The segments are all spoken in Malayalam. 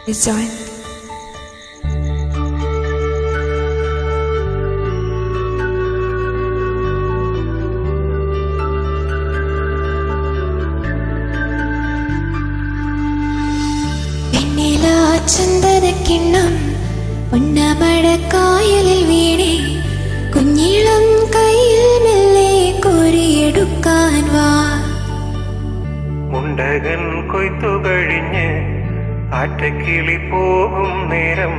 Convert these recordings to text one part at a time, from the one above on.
Please join. ചന്ദനക്കിണ്ണം പൊന്നമഴക്കായലിൽ വീണേ കുഞ്ഞിളം കയ്യിൽ മെല്ലെ കോരിയെടുക്കാൻ വാ. മുണ്ടകൻ കൊയ്ത്തു കഴിഞ്ഞ് ആറ്റക്കിളി പോകും നേരം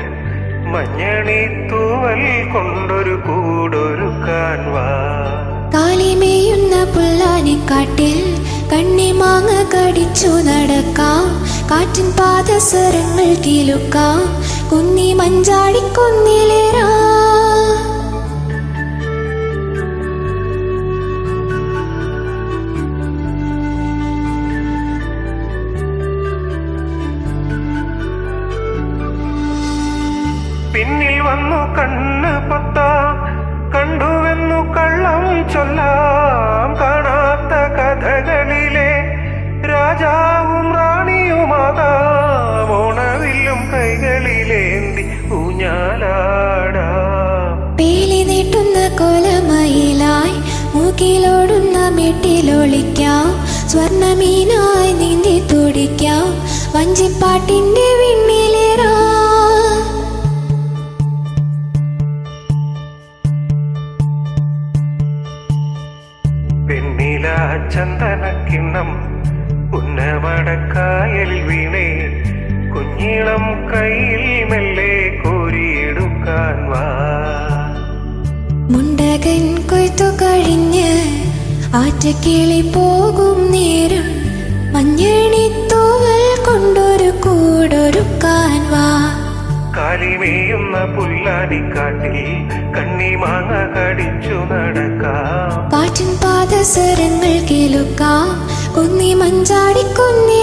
മഞ്ഞണി തൂവൽ കൊണ്ടൊരു കൂടൊരുക്കാൻ വാ. കാലിമേയുന്ന പുല്ലാനിക്കാട്ടിൽ കണ്ണിമാങ്ങ കടിച്ചു നടക്കാം. കാറ്റിൻ പാദസരങ്ങൾ കിലുക്കാം. കുന്നി മഞ്ചാടിക്കൊന്നിലേറാ. പിന്നിൽ വന്നു കണ്ണ് പൊത്താം, കണ്ടുവെന്നു കള്ളം ചൊല്ലാം. കാണാത്ത കഥകളിലെ രാജാവും റാണിയുമാകാം. ഓണവില്ലും കൈകളിലേന്തി ഊഞ്ഞാലാടാം. പേലി നീട്ടുന്ന കോലമയിലായി മൂക്കിലോടുന്ന മെട്ടിലൊളിക്കാം. സ്വർണമീനായി നീന്തി തുടിക്കാം. വഞ്ചിപ്പാട്ടിന്റെ വിണ്ണിലേറാ. വെണ്ണില ചന്ദനക്കിണ്ണം ഉന്നമടക്കായലിൽ വീണേ കുഞ്ഞിളം കയ്യിൽ മെല്ലെ കോരിയെടുക്കാൻ വാ. മുണ്ടകൻ കൊയ്ത്തു കഴിഞ്ഞ് ആറ്റക്കിളി പോകും നേരം മഞ്ഞണിത്തൂവൽ കൊണ്ടൊരു കൂടൊരുക്കാൻ വാ. കാലിമേയുന്ന പുല്ലാനിക്കാട്ടിൽ കണ്ണിമാങ്ങ കടിച്ചു നടക്കാം. കാറ്റിൻ പാദസരങ്ങൾ കേൾക്കാം. കുന്നി മഞ്ചാടിക്കൊന്നി